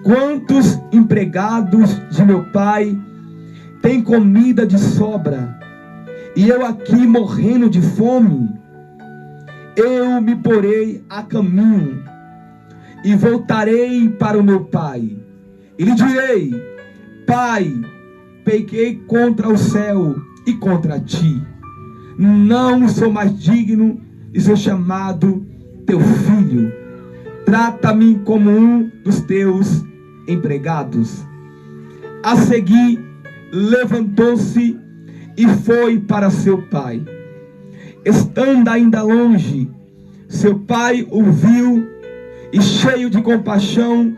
Quantos empregados de meu pai têm comida de sobra, e eu aqui morrendo de fome? Eu me porei a caminho e voltarei para o meu pai, e lhe direi: Pai, pequei contra o céu e contra ti. Não sou mais digno de ser chamado teu filho. Trata-me como um dos teus empregados. A seguir, levantou-se e foi para seu pai. Estando ainda longe, seu pai o viu e, cheio de compaixão,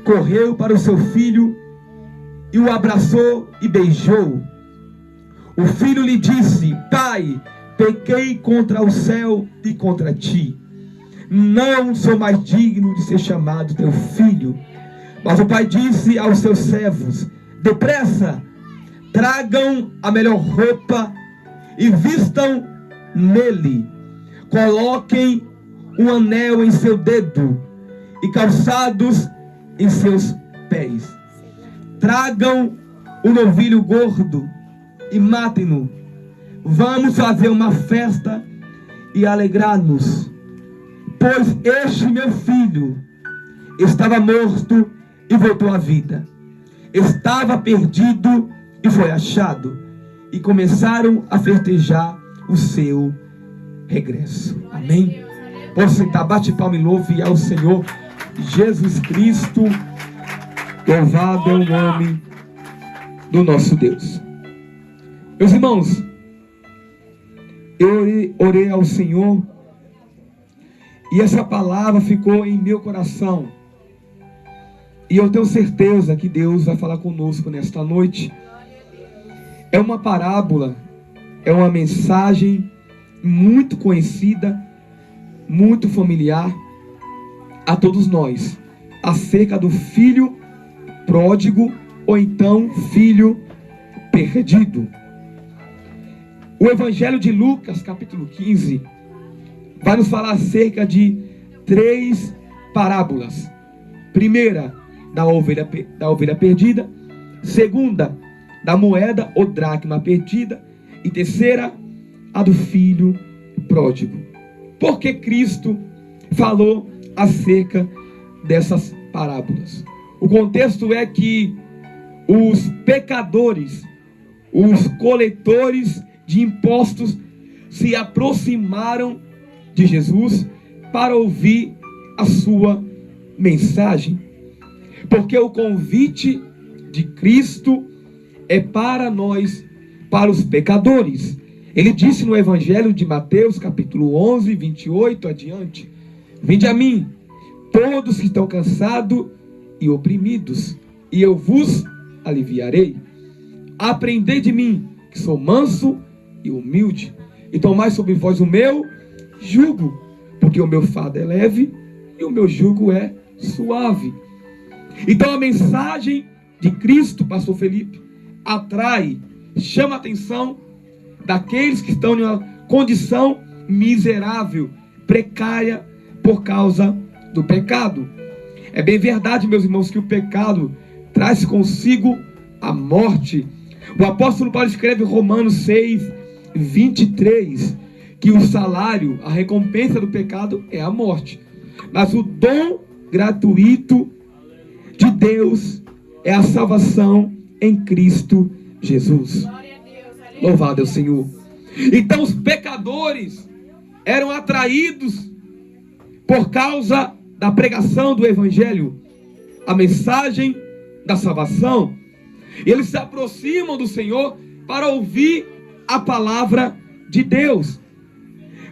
correu para o seu filho e o abraçou e beijou. O filho lhe disse: Pai, pequei contra o céu e contra ti. Não sou mais digno de ser chamado teu filho. Mas o pai disse aos seus servos: Depressa, tragam a melhor roupa e vistam nele. Coloquem um anel em seu dedo e calçados em seus pés. Tragam um novilho gordo e matem-no. Vamos fazer uma festa e alegrar-nos, pois este meu filho estava morto e voltou à vida, estava perdido e foi achado. E começaram a festejar o seu regresso. Amém? Pode sentar, bate palma e louve ao Senhor Jesus Cristo. Louvado é o nome do nosso Deus. Meus irmãos, eu orei ao Senhor e essa palavra ficou em meu coração. E eu tenho certeza que Deus vai falar conosco nesta noite. É uma parábola, é uma mensagem muito conhecida, muito familiar a todos nós, acerca do filho pródigo ou então filho perdido. O Evangelho de Lucas, capítulo 15, vai nos falar acerca de 3 parábolas. Primeira, da ovelha perdida. Segunda, da moeda ou dracma perdida. E terceira, a do filho pródigo. Por que Cristo falou acerca dessas parábolas? O contexto é que os pecadores, os coletores de impostos, se aproximaram de Jesus para ouvir a sua mensagem. Porque o convite de Cristo é para nós, para os pecadores. Ele disse no Evangelho de Mateus, capítulo 11, 28 adiante: Vinde a mim, todos que estão cansados e oprimidos, e eu vos aliviarei. Aprendei de mim, que sou manso e humilde, e tomai sobre vós o meu jugo, porque o meu fardo é leve e o meu jugo é suave. Então a mensagem de Cristo, pastor Felipe, atrai, chama a atenção daqueles que estão em uma condição miserável, precária, por causa do pecado. É bem verdade, meus irmãos, que o pecado traz consigo a morte. O apóstolo Paulo escreve em Romanos 6, 23, que o salário, a recompensa do pecado é a morte. Mas o dom gratuito de Deus é a salvação em Cristo Jesus. Louvado é o Senhor. Então os pecadores eram atraídos por causa da pregação do Evangelho, a mensagem da salvação. E eles se aproximam do Senhor para ouvir a palavra de Deus.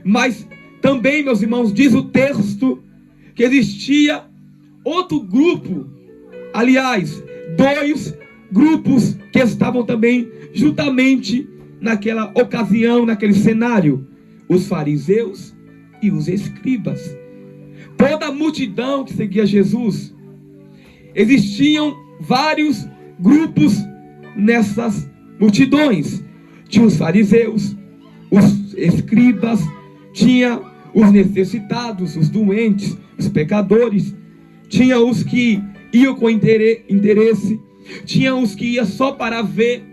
Mas também, meus irmãos, diz o texto que existia outro grupo, aliás, 2 grupos que estavam também juntamente naquela ocasião, naquele cenário: os fariseus e os escribas. Toda a multidão que seguia Jesus. Existiam vários grupos nessas multidões. Tinha os fariseus, os escribas, tinha os necessitados, os doentes, os pecadores. Tinha os que iam com interesse, tinha os que iam só para ver.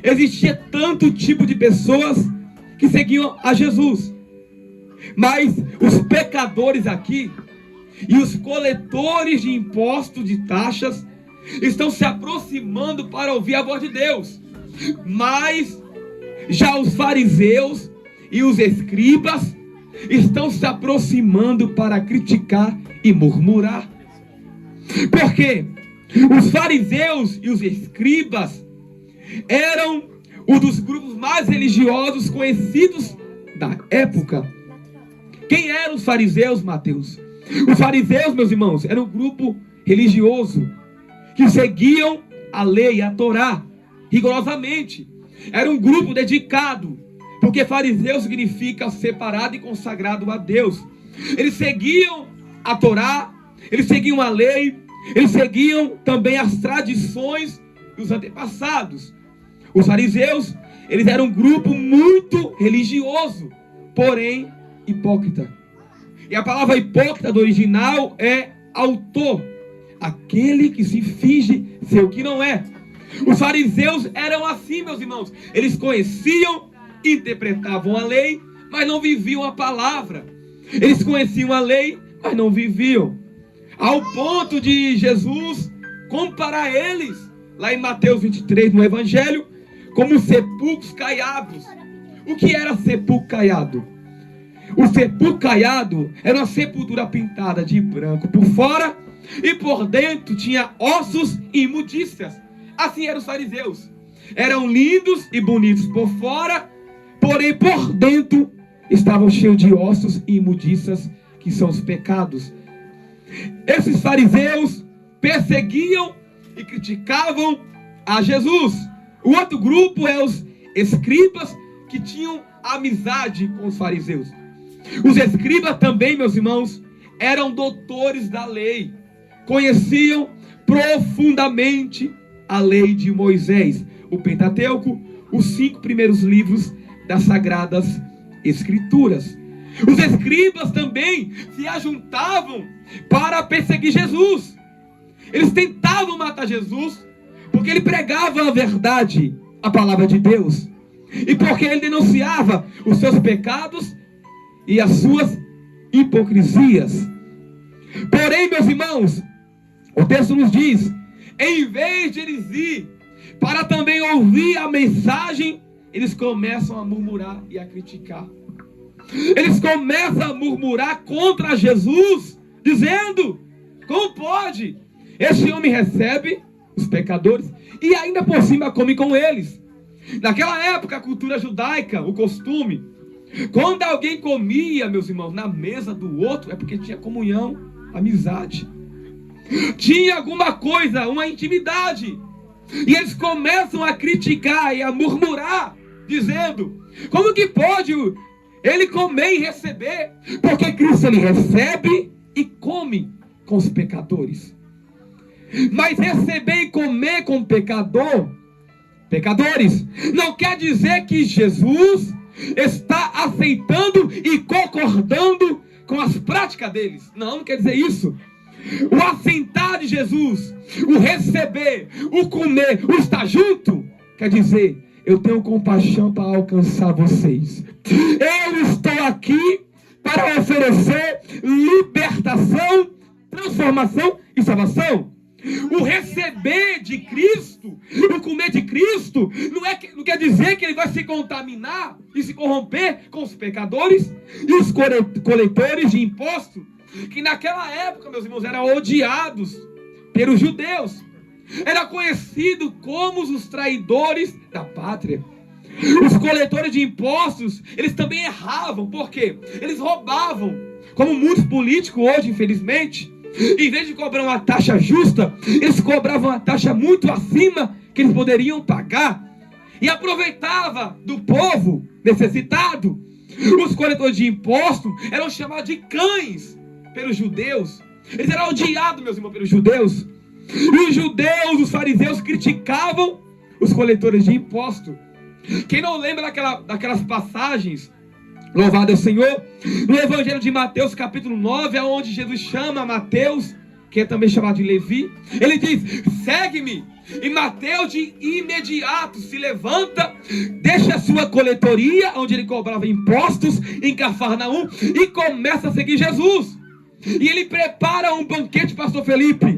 Existia tanto tipo de pessoas que seguiam a Jesus. Mas os pecadores aqui e os coletores de impostos, de taxas, estão se aproximando para ouvir a voz de Deus. Mas já os fariseus e os escribas estão se aproximando para criticar e murmurar. Por quê? Os fariseus e os escribas eram um dos grupos mais religiosos conhecidos da época. Quem eram os fariseus, Mateus? Os fariseus, meus irmãos, eram um grupo religioso que seguiam a lei, a Torá, rigorosamente. Era um grupo dedicado, porque fariseu significa separado e consagrado a Deus. Eles seguiam a Torá, eles seguiam a lei, eles seguiam também as tradições dos antepassados. Os fariseus, eles eram um grupo muito religioso, porém hipócrita. E a palavra hipócrita do original é autor, aquele que se finge ser o que não é. Os fariseus eram assim, meus irmãos. Eles conheciam, interpretavam a lei, mas não viviam a palavra. Eles conheciam a lei, mas não viviam. Ao ponto de Jesus comparar eles, lá em Mateus 23, no Evangelho, como sepulcros caiados. O que era sepulcro caiado? O sepulcro caiado era uma sepultura pintada de branco por fora e por dentro tinha ossos e imundícias. Assim eram os fariseus. Eram lindos e bonitos por fora, porém por dentro estavam cheios de ossos e imundícias, que são os pecados. Esses fariseus perseguiam e criticavam a Jesus. O outro grupo é os escribas, que tinham amizade com os fariseus. Os escribas também, meus irmãos, eram doutores da lei. Conheciam profundamente a lei de Moisés, o Pentateuco, os 5 primeiros livros das Sagradas Escrituras. Os escribas também se ajuntavam para perseguir Jesus. Eles tentavam matar Jesus, porque ele pregava a verdade, a palavra de Deus, e porque ele denunciava os seus pecados e as suas hipocrisias. Porém, meus irmãos, o texto nos diz, em vez de eles ir para também ouvir a mensagem, eles começam a murmurar e a criticar. Eles começam a murmurar contra Jesus, dizendo, como pode? Este homem recebe os pecadores e ainda por cima come com eles. Naquela época, a cultura judaica, o costume, quando alguém comia, meus irmãos, na mesa do outro, é porque tinha comunhão, amizade. Tinha alguma coisa, uma intimidade. E eles começam a criticar e a murmurar, dizendo, como que pode ele comer e receber? Porque Cristo, ele recebe e come com os pecadores. Mas receber e comer com pecadores, não quer dizer que Jesus está aceitando e concordando com as práticas deles. Não quer dizer isso. O assentar de Jesus, o receber, o comer, o estar junto, quer dizer, eu tenho compaixão para alcançar vocês. Eu estou aqui para oferecer libertação, transformação e salvação. O receber de Cristo, o comer de Cristo, não quer dizer que ele vai se contaminar e se corromper com os pecadores e os coletores de impostos, que naquela época, meus irmãos, eram odiados pelos judeus. Era conhecido como os traidores da pátria. Os coletores de impostos, eles também erravam. Por quê? Eles roubavam. Como muitos políticos hoje, infelizmente, em vez de cobrar uma taxa justa, eles cobravam uma taxa muito acima que eles poderiam pagar. E aproveitava do povo necessitado. Os coletores de impostos eram chamados de cães pelos judeus. Eles eram odiados, meus irmãos, pelos judeus. E os judeus, os fariseus, criticavam os coletores de impostos. Quem não lembra daquelas passagens, louvado é o Senhor, no Evangelho de Mateus capítulo 9, onde Jesus chama Mateus que é também chamado de Levi, ele diz: segue-me. E Mateus de imediato se levanta, deixa a sua coletoria, onde ele cobrava impostos, em Cafarnaum, e começa a seguir Jesus. E ele prepara um banquete, pastor Felipe,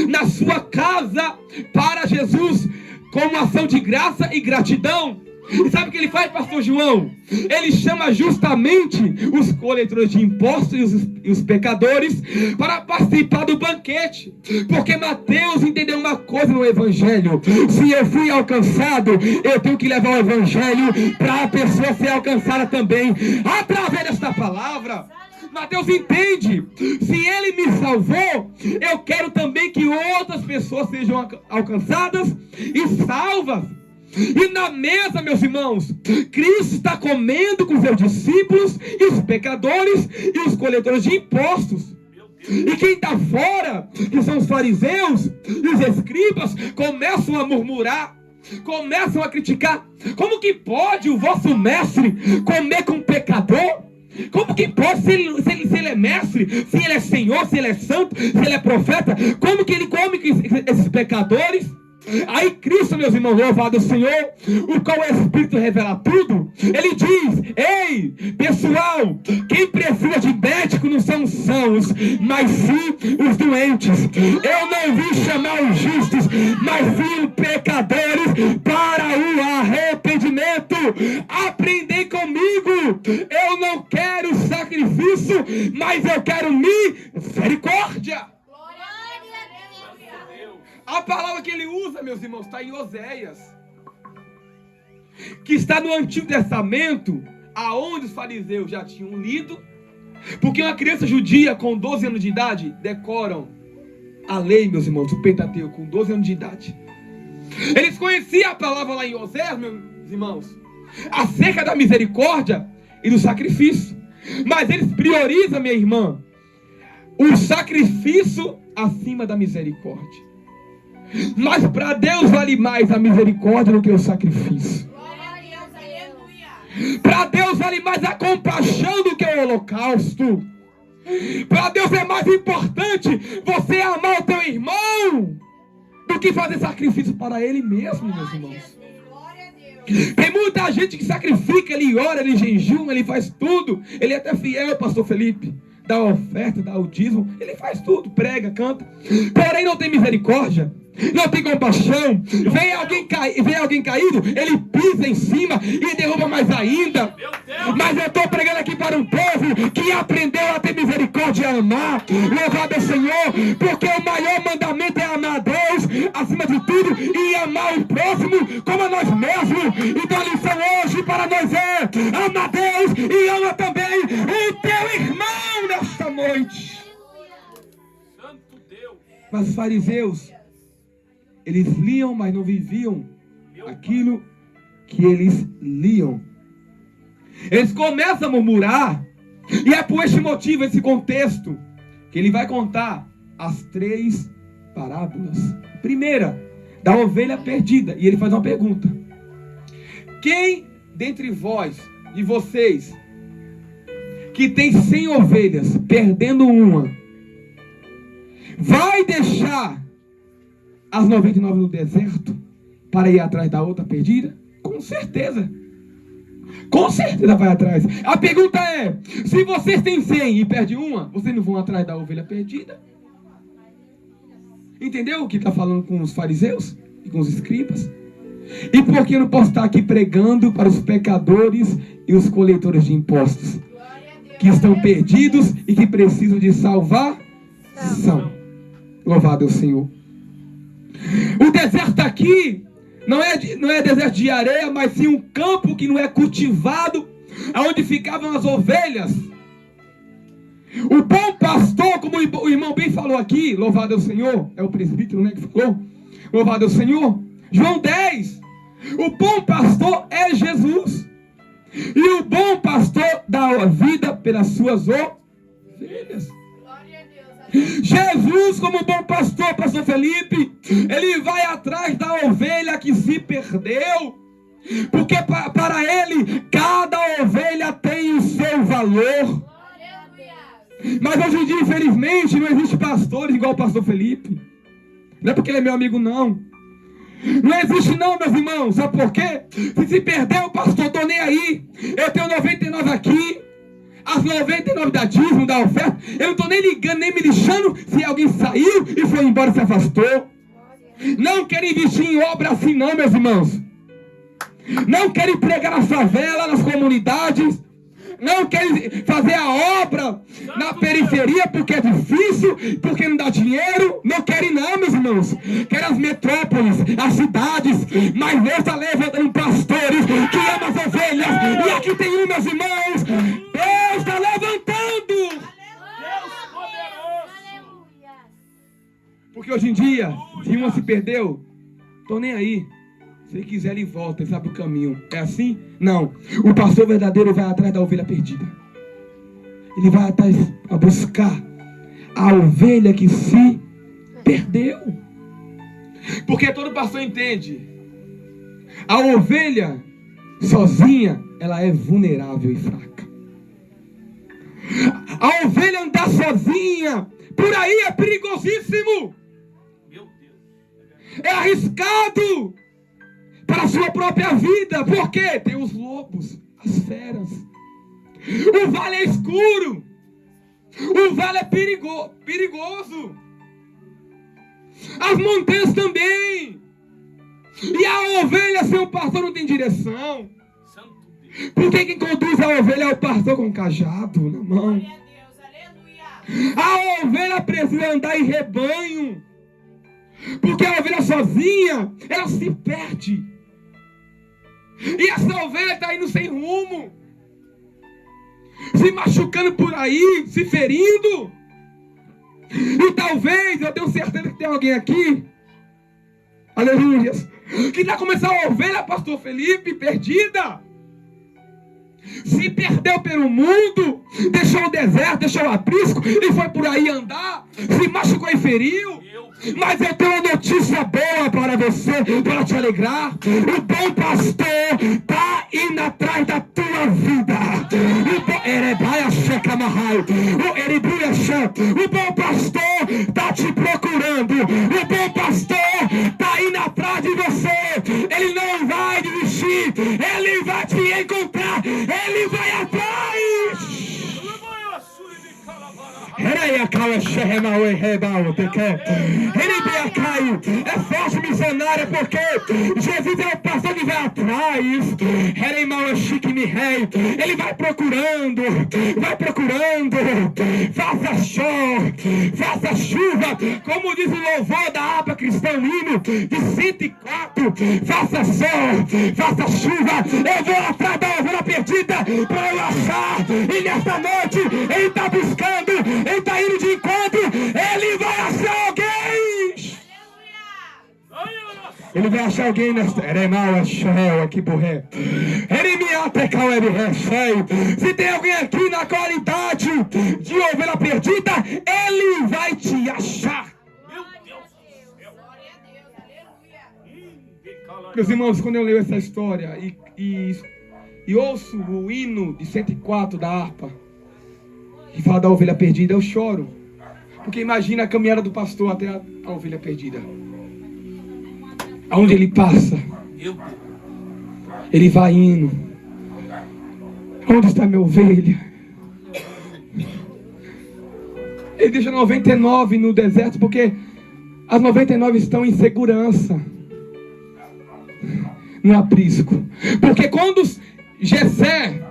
na sua casa, para Jesus, como ação de graça e gratidão. E sabe o que ele faz, pastor João? Ele chama justamente os coletores de impostos e os pecadores para participar do banquete. Porque Mateus entendeu uma coisa no evangelho: se eu fui alcançado, eu tenho que levar o evangelho para a pessoa ser alcançada também, através desta palavra. Mateus entende: se ele me salvou, eu quero também que outras pessoas sejam alcançadas e salvas. E na mesa, meus irmãos, Cristo está comendo com seus discípulos, e os pecadores e os coletores de impostos. E quem está fora, que são os fariseus e os escribas, começam a murmurar, começam a criticar. Como que pode o vosso mestre comer com um pecador? Como que pode, se ele é mestre, se ele é senhor, se ele é santo, se ele é profeta, como que ele come com esses pecadores? Aí Cristo, meus irmãos, louvado o Senhor, o qual o Espírito revela tudo, ele diz: ei, pessoal, quem precisa de médico não são os sãos, mas sim os doentes. Eu não vim chamar os justos, mas sim os pecadores para o arrependimento. Aprendei comigo, eu não quero sacrifício, mas eu quero misericórdia. A palavra que ele usa, meus irmãos, está em Oséias, que está no Antigo Testamento, aonde os fariseus já tinham lido, porque uma criança judia com 12 anos de idade decoram a lei, meus irmãos, o Pentateuco, com 12 anos de idade. Eles conheciam a palavra lá em Oséias, meus irmãos, acerca da misericórdia e do sacrifício, mas eles priorizam, minha irmã, o sacrifício acima da misericórdia. Mas para Deus vale mais a misericórdia do que o sacrifício. Para Deus vale mais a compaixão do que o holocausto. Para Deus é mais importante você amar o teu irmão do que fazer sacrifício para ele mesmo, meus irmãos. Tem muita gente que sacrifica, ele ora, ele jejuma, ele faz tudo. Ele é até fiel, pastor Felipe. Dá a oferta, dá o dízimo, ele faz tudo, prega, canta. Porém não tem misericórdia, não tem compaixão. Vem alguém caído, ele pisa em cima e derruba mais ainda. Mas eu estou pregando aqui para um povo que aprendeu a ter misericórdia e a amar. Louvado é o Senhor, porque o maior mandamento é amar a Deus acima de tudo e amar o próximo como a nós mesmos. Então a lição hoje para nós é: ama a Deus e ama também o teu irmão nesta noite. Mas os fariseus, eles liam, mas não viviam aquilo que eles liam. Eles começam a murmurar, e é por este motivo, esse contexto, que ele vai contar as 3 parábolas. Primeira, da ovelha perdida. E ele faz uma pergunta: quem dentre vós, de vocês, que tem 100 ovelhas, perdendo uma, vai deixar as 99 no deserto para ir atrás da outra perdida? Com certeza. Com certeza vai atrás. A pergunta é: se vocês têm 100 e perde uma, vocês não vão atrás da ovelha perdida? Entendeu o que está falando com os fariseus e com os escribas? E por que eu não posso estar aqui pregando para os pecadores e os coletores de impostos, que estão perdidos e que precisam de salvação? Louvado é o Senhor. O deserto aqui não é deserto de areia, mas sim um campo que não é cultivado, onde ficavam as ovelhas. O bom pastor, como o irmão bem falou aqui, louvado é o Senhor, é o presbítero, né, que falou, louvado é o Senhor, João 10, o bom pastor é Jesus, e o bom pastor dá a vida pelas suas ovelhas. Jesus, como bom pastor, pastor Felipe, ele vai atrás da ovelha que se perdeu, porque para ele cada ovelha tem o seu valor. Mas hoje em dia, infelizmente, não existe pastores igual o pastor Felipe. Não é porque ele é meu amigo, não. Não existe não, meus irmãos. Sabe por quê? Se perder o pastor, tô nem aí. Eu tenho 99 aqui. As 99 da dízimo, da oferta. Eu não tô nem ligando, nem me lixando se alguém saiu e foi embora e se afastou. Não quero investir em obra assim não, meus irmãos. Não quero pregar na favela, nas comunidades. Não quero fazer a obra na periferia porque é difícil, porque não dá dinheiro. Não quero não, meus irmãos. Quero as metrópoles, as cidades. Mas Deus está levantando pastores que amam as ovelhas. E aqui tem um, meus irmãos. Deus está levantando. Deus poderoso. Porque hoje em dia, se uma se perdeu, tô nem aí. Se ele quiser, ele volta, ele sabe o caminho. É assim? Não. O pastor verdadeiro vai atrás da ovelha perdida. Ele vai atrás a buscar a ovelha que se perdeu. Porque todo pastor entende. A ovelha sozinha, ela é vulnerável e fraca. A ovelha andar sozinha por aí é perigosíssimo. Meu Deus. É arriscado para a sua própria vida. Por quê? Tem os lobos, as feras. O vale é escuro. O vale é perigoso. As montanhas também. E a ovelha sem o pastor não tem direção. Santo Deus. Porque quem conduz a ovelha é o pastor com o cajado na mão. Glória a Deus, aleluia. A ovelha precisa andar em rebanho. Porque a ovelha sozinha, ela se perde. E essa ovelha está indo sem rumo. Se machucando por aí, se ferindo. E talvez, eu tenho certeza que tem alguém aqui, aleluia, que está começando a ovelha, pastor Felipe, perdida. Se perdeu pelo mundo, deixou o deserto, deixou o aprisco e foi por aí andar, se machucou e feriu. Mas eu tenho uma notícia boa para você, para te alegrar. O bom pastor está indo atrás da tua vida. O bom pastor está te procurando. O bom pastor está indo atrás de você. Ele não vai desistir. Ele vai te encontrar. Ele vai atrás. É forte missionária porque Jesus é o pastor que vai atrás. Ele vai procurando. Faça sol, faça chuva. Como diz o louvor da harpa cristã, hino de 104. Faça sol, faça chuva. Eu vou atrás da ovelha perdida para eu achar. E nesta noite ele está buscando. Ele está indo de encontro. Ele vai achar alguém. Ele vai achar alguém nesta. Aqui borré. Se tem alguém aqui na qualidade de ovelha perdida, ele vai te achar. Meu Deus. Glória a Deus, aleluia. Meus irmãos, quando eu leio essa história e ouço o hino de 104 da harpa, que fala da ovelha perdida, eu choro. Porque imagina a caminhada do pastor até a ovelha perdida. Aonde ele passa, ele vai indo. Onde está minha ovelha? Ele deixa 99 no deserto porque as 99 estão em segurança, no aprisco. Porque quando Jessé,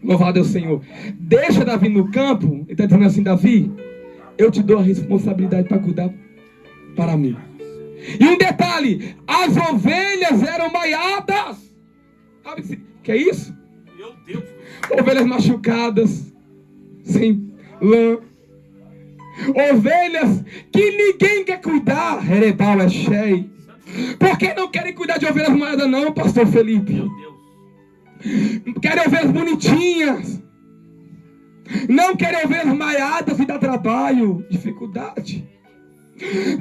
louvado é o Senhor, deixa Davi no campo, ele está dizendo assim: Davi, eu te dou a responsabilidade para cuidar para mim. E um detalhe, as ovelhas eram maiadas. Sabe o que é isso? Meu Deus. Ovelhas machucadas, sem lã. Ovelhas que ninguém quer cuidar. Heredal é cheio. Por que não querem cuidar de ovelhas maiadas não, pastor Felipe? Meu Deus. Querem ovelhas bonitinhas. Não querem ovelhas maiadas e dá trabalho, dificuldade.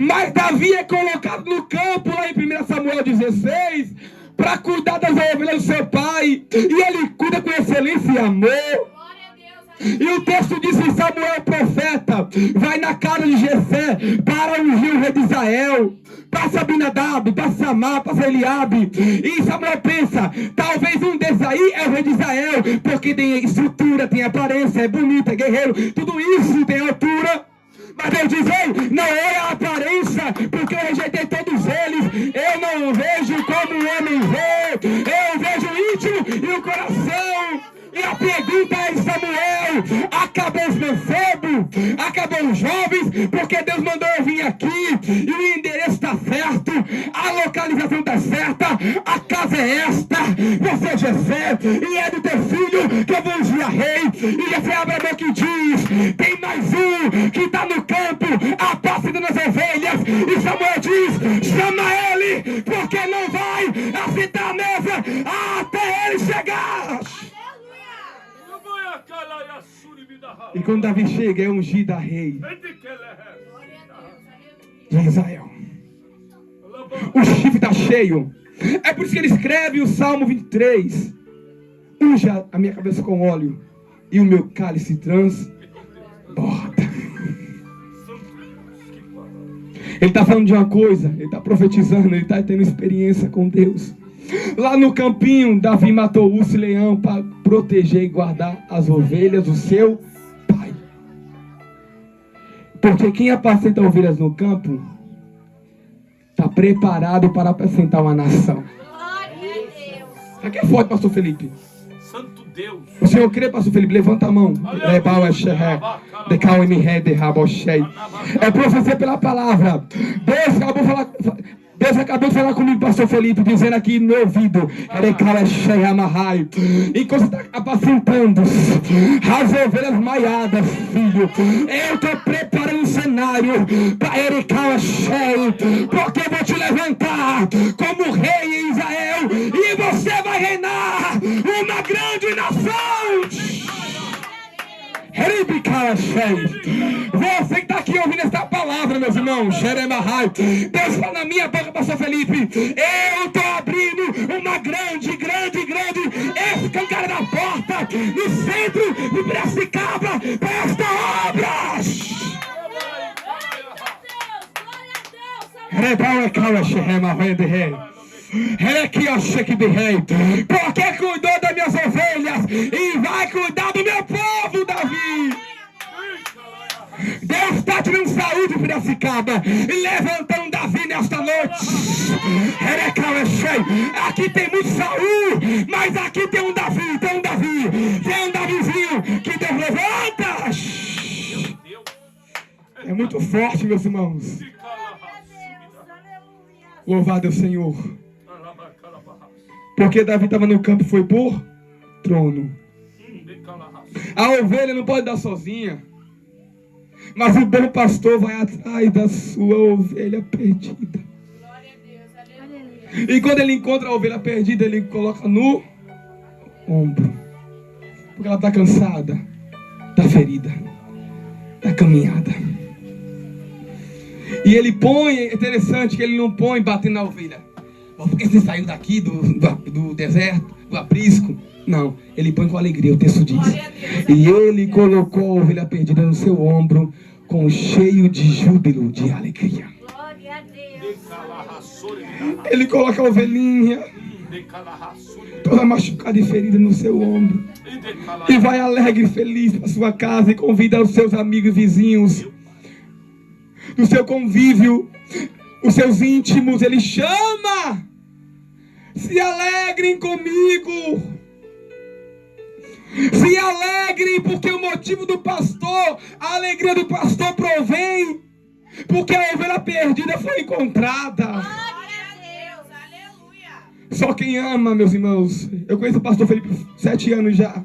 Mas Davi é colocado no campo lá em 1 Samuel 16 para cuidar das ovelhas do seu pai. E ele cuida com excelência e amor. Glória a Deus, E o texto diz que Samuel, profeta, vai na casa de Jessé para ungir o rei de Israel. Passa Abinadab, passa Samar, passa Eliabe. E Samuel pensa, talvez um desses aí é o rei de Israel, porque tem estrutura, tem aparência, é bonito, é guerreiro, tudo isso tem altura. Mas Deus diz, ei, não é a aparência, porque eu rejeitei todos eles. Eu não vejo como o homem vê, eu vejo o íntimo e o coração. E a pergunta é, Samuel, acabou os mancebos, acabou os jovens, porque Deus mandou eu vir aqui, e o endereço está certo, a localização está certa, a casa é esta, você é Jessé, e é do teu filho que eu vou ungir a rei. E Jessé abre a boca e diz, tem mais um que está no campo, apacentando as ovelhas. E Samuel diz, chama ele, porque não vai assentar a mesa até ele chegar. E quando Davi chega, é ungido a rei de Israel. O chifre está cheio. É por isso que ele escreve o Salmo 23. Unja a minha cabeça com óleo e o meu cálice transborda. Ele está falando de uma coisa, ele está profetizando, ele está tendo experiência com Deus. Lá no campinho, Davi matou o urso e leão para proteger e guardar as ovelhas do seu pai. Porque quem apacenta ovelhas no campo está preparado para apacentar uma nação. Aqui é forte, pastor Felipe. Santo Deus. O senhor crê, pastor Felipe? Levanta a mão. É profecia pela palavra. Deus acabou de falar comigo, pastor Felipe, dizendo aqui no meu ouvido, enquanto você está apacentando as ovelhas maiadas, filho, eu estou preparando um cenário para Ericala cheio, porque eu vou te levantar como rei em Israel, e você vai reinar uma grande nação. Você que está aqui ouvindo esta palavra, meus irmãos, Deus fala na minha boca, pastor Felipe, eu estou abrindo uma grande escancarada porta no centro de Piracicaba para esta obra. Porque cuidou das minhas ovelhas e vai cuidar do meu povo, Davi. Deus está tirando saúde, Piracicaba, e levantando Davi nesta noite. Aqui tem muito Saul, mas aqui tem um Davi, tem um Davizinho que Deus levanta. É muito forte, meus irmãos. Louvado é o Senhor. Porque Davi estava no campo, foi por trono. A ovelha não pode dar sozinha, mas o bom pastor vai atrás da sua ovelha perdida. E quando ele encontra a ovelha perdida, ele coloca no ombro, porque ela está cansada, está ferida, está caminhada. E ele põe, é interessante que ele não põe batendo na ovelha. Porque você saiu daqui do deserto, do aprisco. Não, ele põe com alegria, o texto diz. E ele colocou a ovelha perdida no seu ombro, com cheio de júbilo, de alegria. Glória a Deus. Ele coloca a ovelhinha, toda machucada e ferida, no seu ombro. E vai alegre e feliz para sua casa e convida os seus amigos e vizinhos, do seu convívio, os seus íntimos. Ele chama: se alegrem comigo, se alegrem, porque o motivo do pastor, a alegria do pastor provém porque a ovelha perdida foi encontrada. Glória a Deus. Aleluia. Só quem ama, meus irmãos. Eu conheço o pastor Felipe 7 anos já,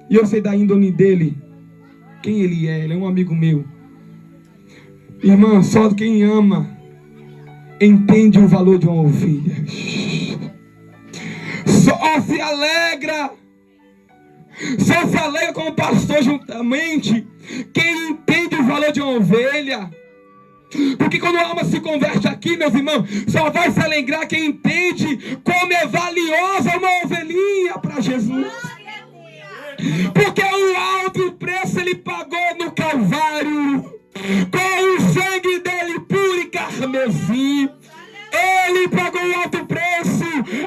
e eu sei da índole dele, quem ele é. Ele é um amigo meu. Irmã, só quem ama entende o valor de uma ovelha. Só se alegra com o pastor juntamente quem entende o valor de uma ovelha. Porque quando a alma se converte aqui, meus irmãos, só vai se alegrar quem entende como é valiosa uma ovelhinha para Jesus. Porque o alto preço ele pagou no Calvário, com o sangue dele puro e carmesim. Ele pagou o alto preço.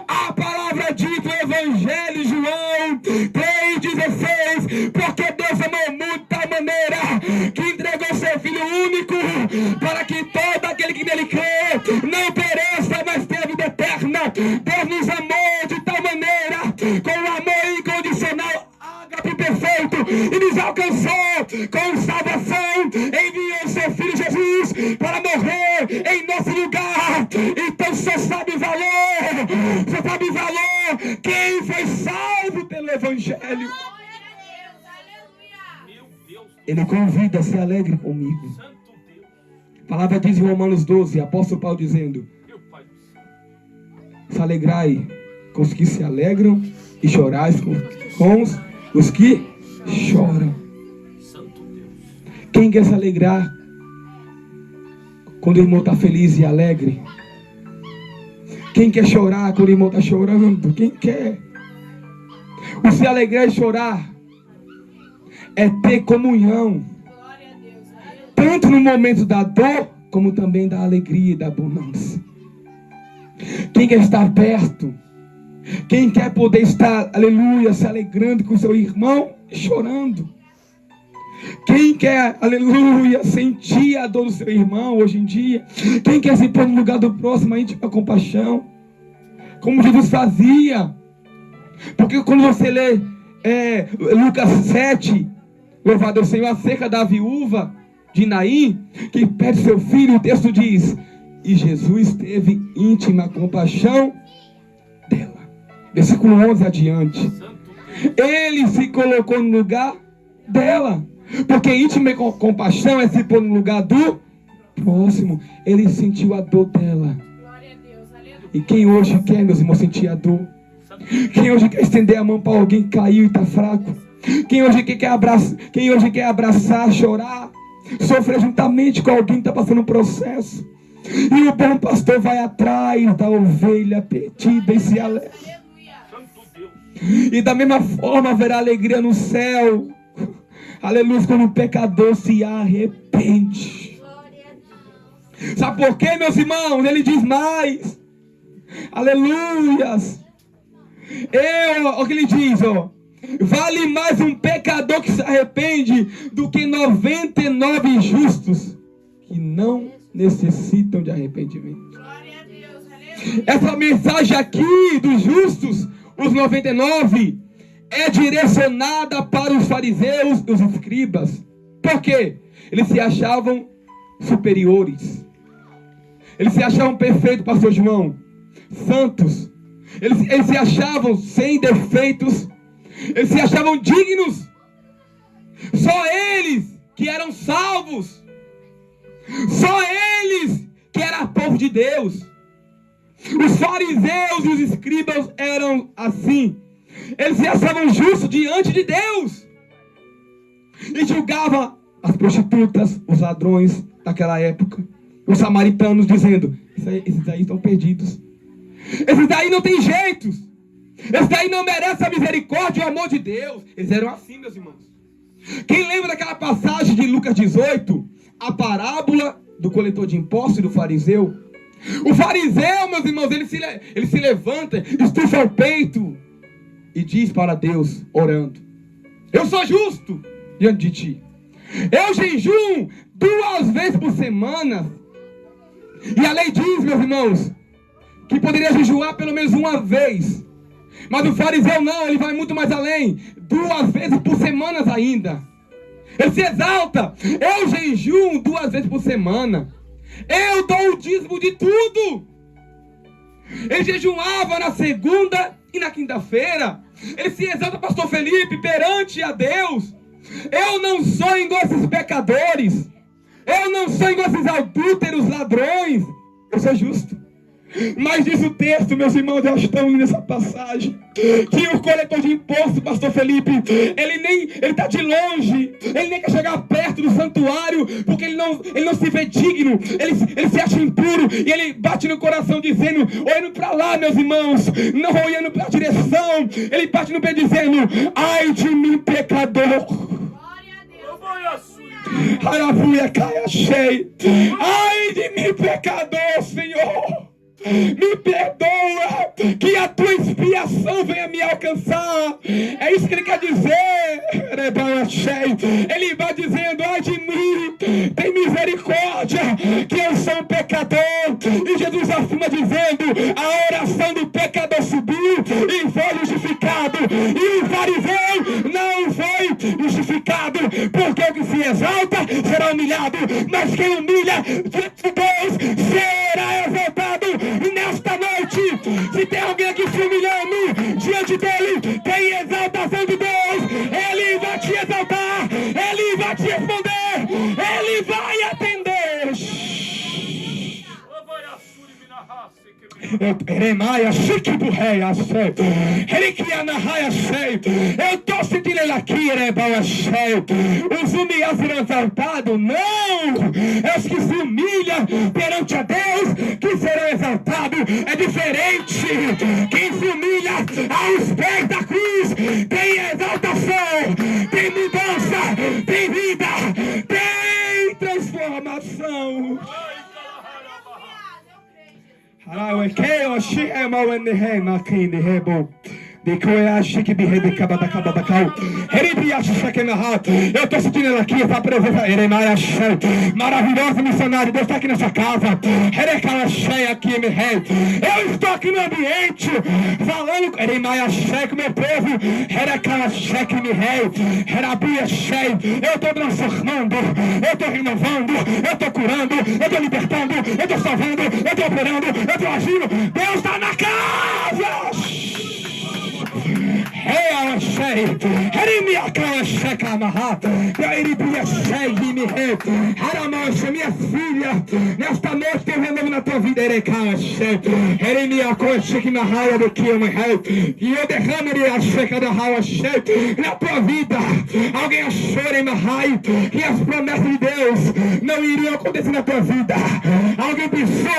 A palavra diz no Evangelho, João 3,16: porque Deus amou o mundo de tal maneira que entregou seu Filho único, para que todo aquele que nele crê não pereça, mas tenha vida eterna. Deus nos amou de tal maneira, com um amor incondicional, ágape perfeito, e nos alcançou com salvação. Enviou seu Filho Jesus para morrer em nosso lugar. Então você sabe o valor, quem foi salvo pelo Evangelho. Meu Deus. Ele convida, se alegre comigo. Santo Deus. A palavra diz em Romanos 12, apóstolo Paulo dizendo: Meu Pai do céu. se alegrai com os que se alegram e chorais com os que choram. Santo Deus. Quem quer se alegrar quando o irmão está feliz e alegre? Quem quer chorar quando o irmão está chorando? Quem quer? O se alegrar e chorar é ter comunhão, tanto no momento da dor, como também da alegria e da bonança. Quem quer estar perto? Quem quer poder estar, aleluia, se alegrando com seu irmão e chorando? Quem quer, aleluia, sentir a dor do seu irmão hoje em dia? Quem quer se pôr no lugar do próximo, a íntima compaixão? Como Jesus fazia. Porque quando você lê Lucas 7, louvado é o Senhor, acerca da viúva de Naim, que perde seu filho, o texto diz: e Jesus teve íntima compaixão dela. Versículo 11 adiante. Santo Deus. Ele se colocou no lugar dela. Porque íntima compaixão é se pôr no lugar do próximo. Ele sentiu a dor dela. E quem hoje quer, meus irmãos, sentir a dor? Quem hoje quer estender a mão para alguém que caiu e está fraco? Quem hoje quer abraçar, chorar, sofrer juntamente com alguém que está passando um processo? E o bom pastor vai atrás da ovelha perdida e se alegra. Santo Deus. E da mesma forma haverá alegria no céu. Aleluia, quando o pecador se arrepende. Sabe por quê, meus irmãos? Ele diz mais. Aleluias. Olha o que ele diz, ó. Vale mais um pecador que se arrepende do que 99 justos que não necessitam de arrependimento. Essa mensagem aqui dos justos, os 99, é direcionada para os fariseus e os escribas. Por quê? Eles se achavam superiores. Eles se achavam perfeitos, pastor João, santos. Eles se achavam sem defeitos. Eles se achavam dignos. Só eles que eram salvos. Só eles que eram povo de Deus. Os fariseus e os escribas eram assim. Eles se achavam justos diante de Deus. E julgavam as prostitutas, os ladrões daquela época, os samaritanos, dizendo: esses aí estão perdidos. Esses aí não tem jeitos. Esses aí não merecem a misericórdia e o amor de Deus. Eles eram assim, meus irmãos. Quem lembra daquela passagem de Lucas 18? A parábola do coletor de impostos e do fariseu. O fariseu, meus irmãos, ele se levanta, estufa o peito e diz para Deus, orando: eu sou justo diante de ti. Eu jejum 2 vezes por semana. E a lei diz, meus irmãos, que poderia jejuar pelo menos 1 vez. Mas o fariseu não, ele vai muito mais além. 2 vezes por semana ainda. Ele se exalta: eu jejum 2 vezes por semana. Eu dou o dízimo de tudo. Ele jejuava na segunda e na quinta-feira. Ele se exalta, pastor Felipe, perante a Deus: eu não sou igual a esses pecadores. Eu não sou igual a esses adúlteros, ladrões. Eu sou justo. Mas diz o texto, meus irmãos, eu acho tão linda essa passagem, que o coletor de impostos, pastor Felipe, ele está de longe, ele nem quer chegar perto do santuário, porque ele não se vê digno, ele se acha impuro, e ele bate no coração dizendo, olhando para lá, meus irmãos, não olhando para a direção, ele bate no pé dizendo, ai de mim pecador. Aleluia, caia cheio. Ai de mim pecador, Senhor. Me perdoa, que a tua expiação venha me alcançar. É isso que ele quer dizer. Ele vai dizendo, ai de mim, tem misericórdia, que eu sou um pecador. E Jesus afirma dizendo, a oração do pecador subiu e foi justificado. E o fariseu não foi justificado, porque o que se exalta será humilhado, mas quem humilha diante de Deus será exaltado. E nesta noite, se tem alguém aqui se humilhando diante dele, tem exaltação de Deus. Ele vai te exaltar, ele vai te responder, ele vai atender. Eu estou sentindo ele aqui, os humilhados serão exaltados? Não! É os que se humilham perante a Deus que serão exaltados. É diferente. Quem se humilha aos pés da cruz tem exaltação, tem mudança, tem vida, tem transformação. Eu estou sentindo ela aqui, essa presença maravilhosa, missionário. Deus está aqui nessa casa. Eu estou aqui no ambiente falando com meu povo. Eu estou transformando, eu estou renovando, eu estou curando, eu estou libertando, eu estou salvando, eu estou operando, eu estou agindo. Deus está na casa. Minha filha, nesta noite tem um renovo na tua vida. E eu derramo na tua vida. Alguém achou que as promessas de Deus não iriam acontecer na tua vida. Alguém pensou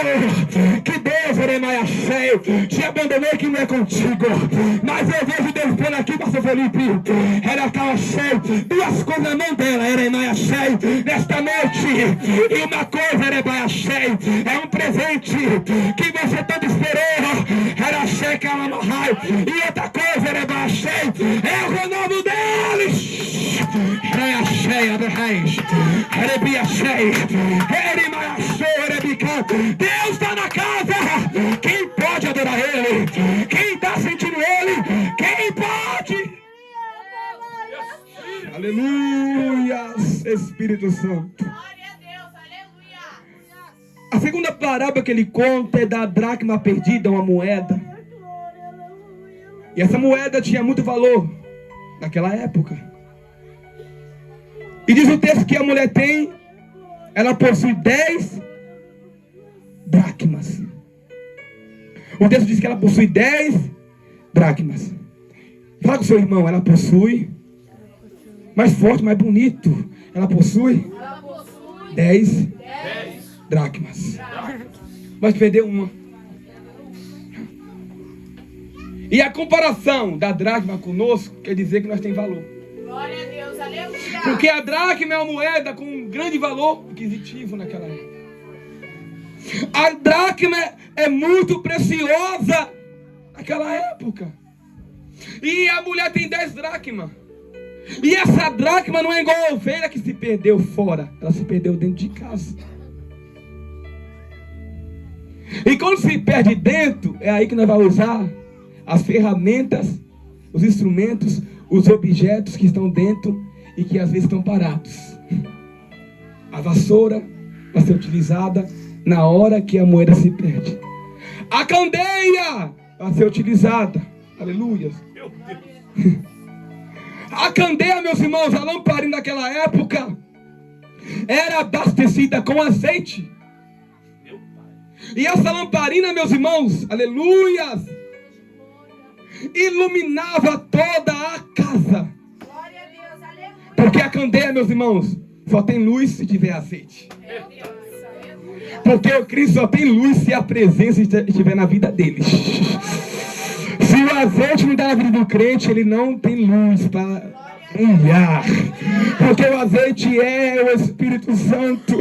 que Deus te abandonou, que não é contigo. Mas eu vejo Deus por aqui, pastor Felipe. Duas coisas na mão dela, nesta noite. E uma coisa, é um presente que você tanto esperou. E outra coisa, é o renovo deles. Deus está na casa. Quem pode adorar Ele? Quem está sentindo Ele? Quem pode? Aleluia, Espírito Santo. Glória a Deus, aleluia. A segunda parábola que ele conta é da dracma perdida, uma moeda. E essa moeda tinha muito valor naquela época. E diz o texto que a mulher ela possui 10 dracmas. O texto diz que ela possui 10 dracmas. Fala com o seu irmão, ela possui. Mais forte, mais bonito. Ela possui 10 dracmas. Mas perdeu uma. E a comparação da dracma conosco quer dizer que nós temos valor. Glória a Deus, aleluia. Porque a dracma é uma moeda com um grande valor aquisitivo naquela época. A dracma é muito preciosa naquela época. E a mulher tem 10 dracmas. E essa dracma não é igual a ovelha que se perdeu fora. Ela se perdeu dentro de casa. E quando se perde dentro, é aí que nós vamos usar as ferramentas, os instrumentos, os objetos que estão dentro e que às vezes estão parados. A vassoura vai ser utilizada na hora que a moeda se perde. A candeia vai ser utilizada. Aleluia. Meu Deus. A candeia, meus irmãos, a lamparina daquela época era abastecida com azeite. Meu pai. E essa lamparina, meus irmãos, aleluias, iluminava toda a casa. Glória a Deus, aleluia. Porque a candeia, meus irmãos, só tem luz se tiver azeite. Meu Deus, aleluia. Porque o Cristo só tem luz se a presença estiver na vida deles. Se o azeite não está na vida do crente, ele não tem luz para brilhar. Porque o azeite é o Espírito Santo.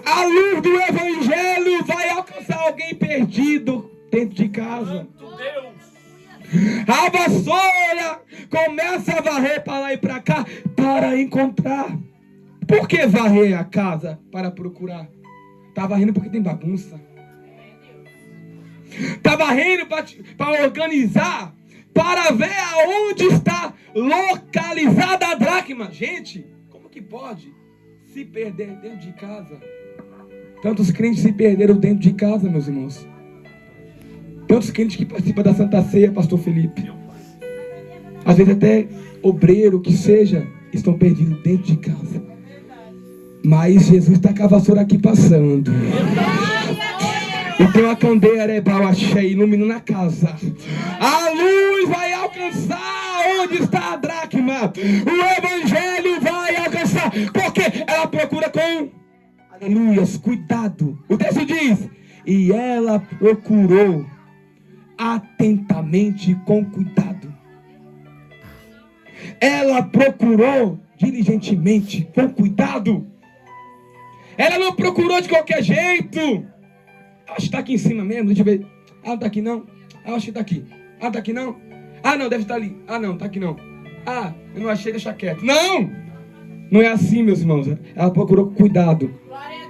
A luz do Evangelho vai alcançar alguém perdido dentro de casa. Santo Deus. A vassoura começa a varrer para lá e para cá para encontrar. Por que varrer a casa para procurar? Está varrendo porque tem bagunça. Está varrendo para organizar, para ver aonde está localizada a dracma. Gente, como que pode se perder dentro de casa? Tantos crentes se perderam dentro de casa, meus irmãos. Tantos crentes que participam da Santa Ceia, pastor Felipe. Às vezes até obreiro, que seja, estão perdidos dentro de casa. Mas Jesus está com a vassoura aqui passando. Então a candeia é bauaché, iluminando a casa. A luz vai alcançar onde está a dracma. O Evangelho vai alcançar. Porque ela procura com, aleluias, cuidado. O texto diz, e ela procurou atentamente com cuidado. Ela procurou diligentemente com cuidado. Ela não procurou de qualquer jeito. Acho que está aqui em cima mesmo, deixa eu ver. Ah, não está aqui não. Ah, acho que está aqui. Ah, está aqui não. Ah, não, deve estar ali. Ah, não, está aqui não. Ah, eu não achei, deixa quieto. Não! Não é assim, meus irmãos. Ela procurou com cuidado.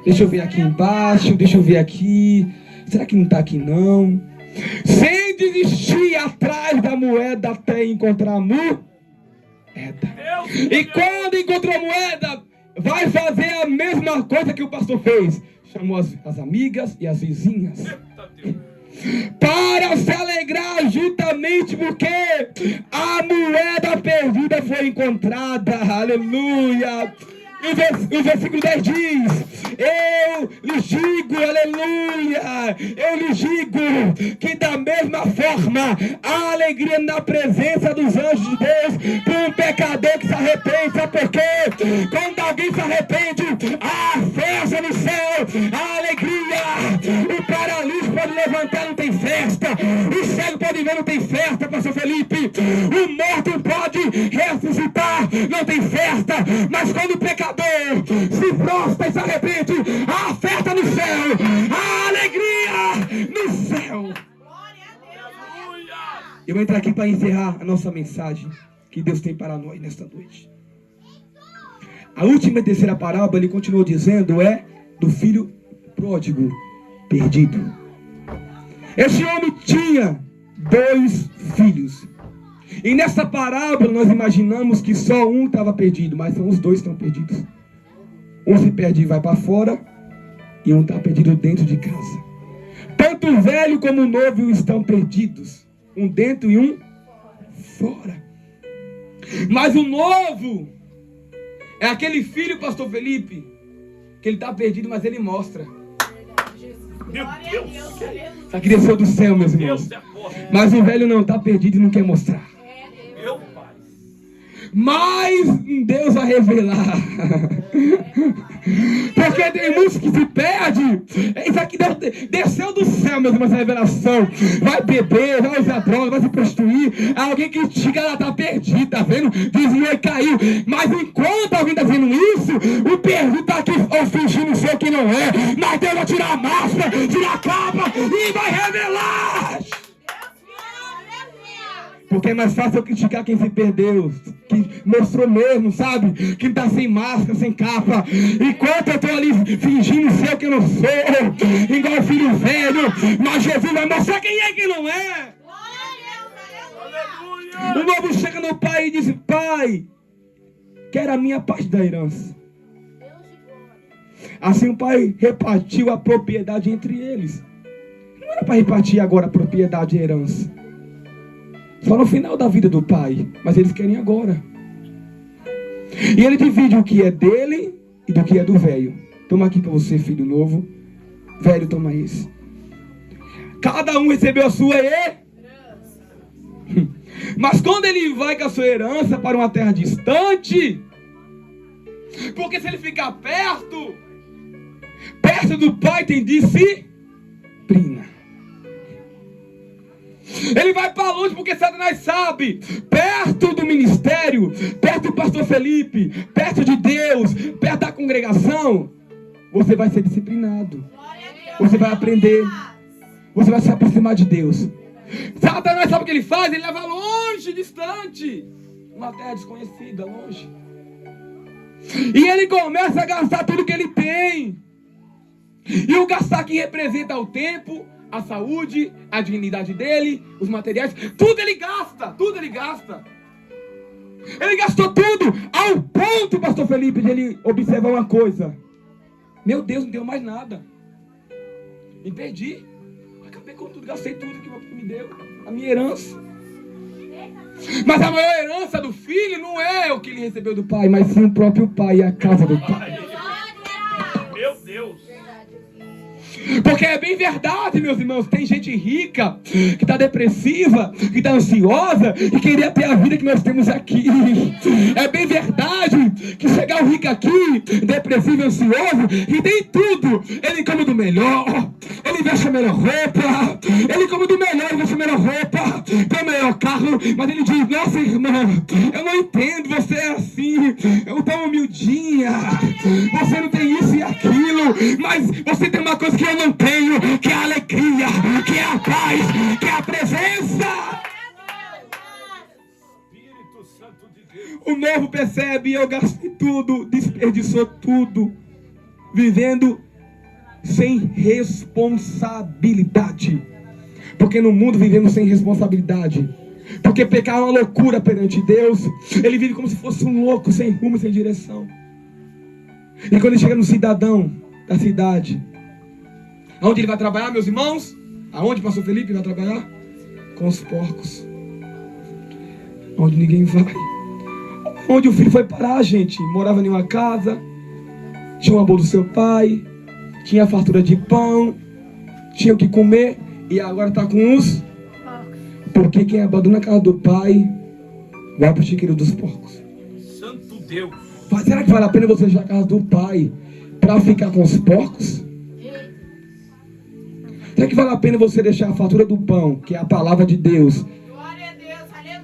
Deixa eu ver aqui embaixo, deixa eu ver aqui. Será que não está aqui não? Sem desistir atrás da moeda até encontrar a moeda. E quando encontrou a moeda, vai fazer a mesma coisa que o pastor fez. Chamou as amigas e as vizinhas para se alegrar juntamente porque a moeda perdida foi encontrada. Aleluia. E o versículo 10 diz, eu lhes digo, aleluia, eu lhes digo que da mesma forma a alegria na presença dos anjos de Deus para um pecador que se arrepende, sabe por quê? Quando alguém se arrepende, há festa no céu, a alegria, o paralítico pode levantar, não tem festa, o cego pode ver, não tem festa, pastor Felipe, o morto pode ressuscitar, não tem festa, mas quando o pecador se prostra e se arrepende, a festa no céu, a alegria no céu. Glória a Deus. Eu vou entrar aqui para encerrar a nossa mensagem que Deus tem para nós nesta noite. A última e terceira parábola, ele continuou dizendo, é do filho pródigo perdido. Esse homem tinha 2 filhos. E nessa parábola nós imaginamos que só um estava perdido, mas são os 2 que estão perdidos. Um se perde e vai para fora, e um está perdido dentro de casa. Tanto o velho como o novo estão perdidos, um dentro e um fora. Mas o novo é aquele filho, pastor Felipe, que ele está perdido, mas ele mostra. Meu Glória a Deus. Deus, aleluia. Isso aqui desceu do céu, meus irmãos. Deus é forte. Mas o velho não está perdido e não quer mostrar. Meu Pai. Mas Deus vai revelar. Porque tem muitos que se perdem. Isso aqui desceu do céu, meus irmãos, essa revelação. Vai beber, vai usar droga, vai se prostituir. Alguém que chega, ela está perdida, tá vendo? Desviou e caiu. Mas enquanto alguém está vendo isso, o perdido está aqui fingindo ser o que não é. Mas Deus vai tirar a máscara, tirar a capa e vai revelar. Porque é mais fácil eu criticar quem se perdeu, que mostrou mesmo, sabe? Que está sem máscara, sem capa. Enquanto eu estou ali fingindo ser o que eu não sou, igual filho velho, mas Jesus vai mostrar quem é e quem não é. O novo chega no pai e diz, pai, quero a minha parte da herança. Assim o pai repartiu a propriedade entre eles. Não era para repartir agora a propriedade e a herança. Só no final da vida do pai. Mas eles querem agora. E ele divide o que é dele e do que é do velho. Toma aqui para você, filho novo. Velho, toma isso. Cada um recebeu a sua herança. Mas quando ele vai com a sua herança para uma terra distante, porque se ele ficar perto do pai tem disciplina. Ele vai para longe porque Satanás sabe, perto do ministério, perto do pastor Felipe, perto de Deus, perto da congregação, você vai ser disciplinado. Você vai aprender. Você vai se aproximar de Deus. Satanás sabe o que ele faz? Ele leva longe, distante, uma terra desconhecida, longe. E ele começa a gastar tudo que ele tem. E o gastar aqui representa o tempo, a saúde, a dignidade dele, os materiais. Tudo ele gasta, tudo ele gasta. Ele gastou tudo ao ponto, pastor Felipe, de ele observar uma coisa. Meu Deus, não deu mais nada. Me perdi. Acabei com tudo, gastei tudo que meu pai me deu. A minha herança. Mas a maior herança do filho não é o que ele recebeu do pai, mas sim o próprio pai e a casa do pai. Meu Deus. Porque é bem verdade, meus irmãos, tem gente rica, que está depressiva, que está ansiosa, e queria ter a vida que nós temos aqui. É bem verdade que chegar o rico aqui, depressivo, ansioso, e tem tudo. Ele come do melhor, ele veste a melhor roupa, ele come do melhor, ele veste a melhor roupa, tem o melhor carro, mas ele diz, nossa irmã, eu não entendo, você é assim, eu tão humildinha, você não tem isso e aquilo, mas você tem uma coisa que eu não tenho, que é a alegria, que é a paz, que é a presença. Espírito Santo de Deus. O novo percebe, eu gastei tudo, desperdiçou tudo, vivendo sem responsabilidade. Porque no mundo vivemos sem responsabilidade. Porque pecar é uma loucura perante Deus. Ele vive como se fosse um louco, sem rumo e sem direção. E quando ele chega no cidadão da cidade, aonde ele vai trabalhar, meus irmãos? Aonde o pastor Felipe vai trabalhar? Com os porcos. Onde ninguém vai. Onde o filho foi parar, gente? Morava em uma casa, tinha o amor do seu pai, tinha a fartura de pão, tinha o que comer, e agora está com os... Porque quem abandona a casa do pai vai para o chiqueiro dos porcos. Santo Deus. Mas será que vale a pena você deixar a casa do pai para ficar com os porcos? Será que vale a pena você deixar a fatura do pão, que é a palavra de Deus,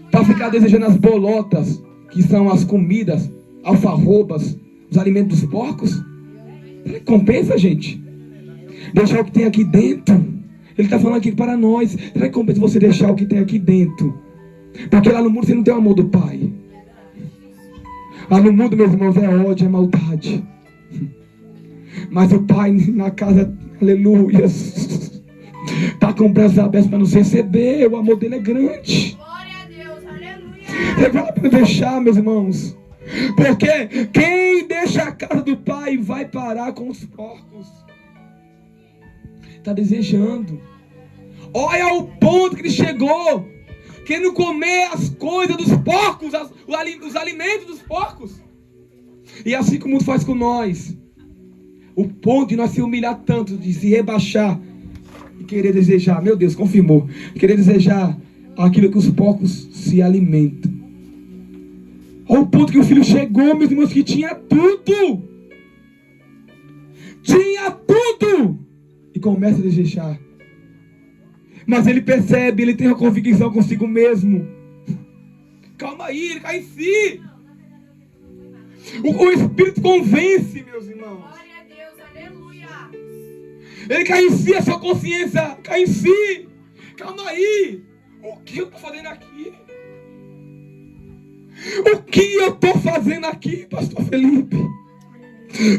para ficar desejando as bolotas, que são as comidas, alfarrobas, os alimentos dos porcos? Será que compensa, gente? Deixar o que tem aqui dentro. Ele está falando aqui para nós. Será que compensa você deixar o que tem aqui dentro? Porque lá no mundo você não tem o amor do pai. Lá no mundo, meus irmãos, é ódio, é maldade. Mas o pai na casa, aleluia, está com braços abertos para nos receber. O amor dele é grande. Glória a Deus, aleluia. Vale a pena deixar, meus irmãos. Porque quem deixa a casa do pai vai parar com os porcos. Está desejando. Olha o ponto que ele chegou. Querendo comer as coisas dos porcos, os alimentos dos porcos. E assim como o mundo faz com nós. O ponto de nós se humilhar tanto, de se rebaixar e querer desejar, meu Deus, confirmou, querer desejar aquilo que os porcos se alimentam. Olha o ponto que o filho chegou, meus irmãos, que tinha tudo. Tinha tudo. E começa a desejar. Mas ele percebe, ele tem uma convicção consigo mesmo. Calma aí, ele cai em si. O Espírito convence, meus irmãos. Glória a Deus, aleluia. Ele cai em si, a sua consciência cai em si. Calma aí. O que eu estou fazendo aqui? O que eu estou fazendo aqui, pastor Felipe?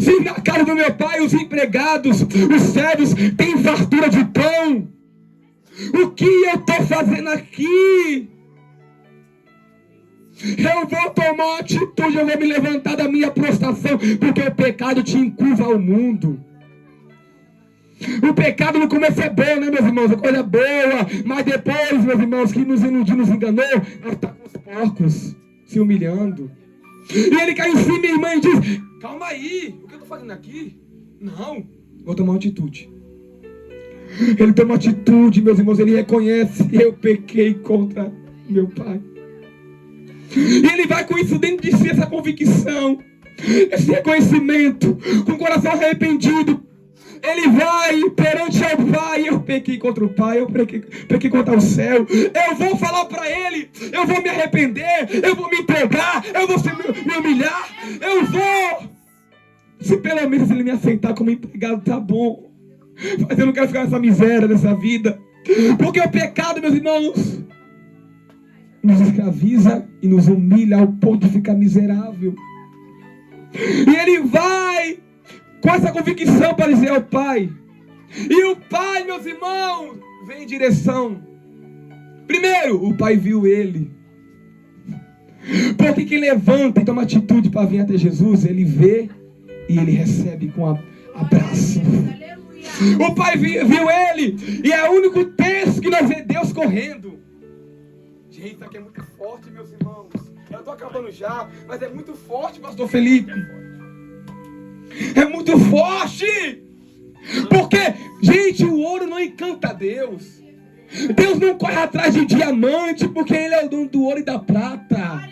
Se na casa do meu pai os empregados, os servos têm fartura de pão, o que eu estou fazendo aqui? Eu vou tomar uma atitude, eu vou me levantar da minha prostração, porque o pecado te encurva ao mundo. O pecado no começo é bom, né, meus irmãos? É coisa boa, mas depois, meus irmãos, que nos iludiu, nos enganou, nós estamos com os porcos, se humilhando. E ele cai em cima, minha irmã, e diz: calma aí, o que eu estou fazendo aqui? Não, vou tomar uma atitude. Ele toma atitude, meus irmãos. Ele reconhece: eu pequei contra meu pai. E ele vai com isso dentro de si, essa convicção, esse reconhecimento, com o coração arrependido. Ele vai perante ao pai: eu pequei contra o pai, eu pequei contra o céu. Eu vou falar para ele, eu vou me arrepender, eu vou me entregar, eu vou me humilhar, eu vou. Se pelo menos ele me aceitar como empregado, tá bom. Mas eu não quero ficar nessa miséria, nessa vida. Porque o pecado, meus irmãos, nos escraviza e nos humilha ao ponto de ficar miserável. E ele vai com essa convicção para dizer ao pai. E o pai, meus irmãos, vem em direção. Primeiro, o pai viu ele. Porque quem levanta e toma atitude para vir até Jesus, ele vê e ele recebe com abraço. O pai viu ele. E é o único texto que nós vemos Deus correndo. Gente, isso aqui é muito forte, meus irmãos. Eu estou acabando já, mas é muito forte, pastor Felipe. É muito forte. Porque, gente, o ouro não encanta Deus. Deus não corre atrás de diamante, porque Ele é o dono do ouro e da prata.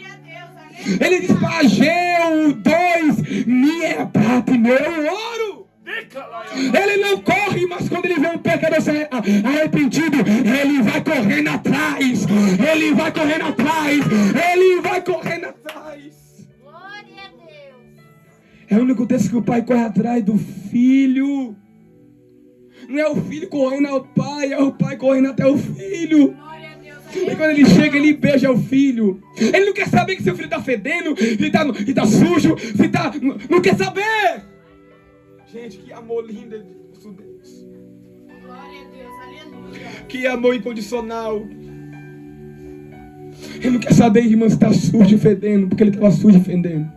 Ele diz para Ageu: 2, minha é a prata e meu é o ouro. Ele não corre, mas quando ele vê um pecador arrependido, ele vai correndo atrás. Ele vai correndo atrás. Ele vai correndo atrás. Glória a Deus. É o único texto que o pai corre atrás do filho. Não é o filho correndo ao pai, é o pai correndo até o filho. Glória a Deus. E quando ele chega, ele beija o filho. Ele não quer saber que seu filho está fedendo, se está sujo, se está... Não quer saber. Gente, que amor lindo de nosso Deus. Glória a Deus. Aleluia. Que amor incondicional. Ele não quer saber, irmão, se está sujo e fedendo, porque ele estava sujo e fedendo.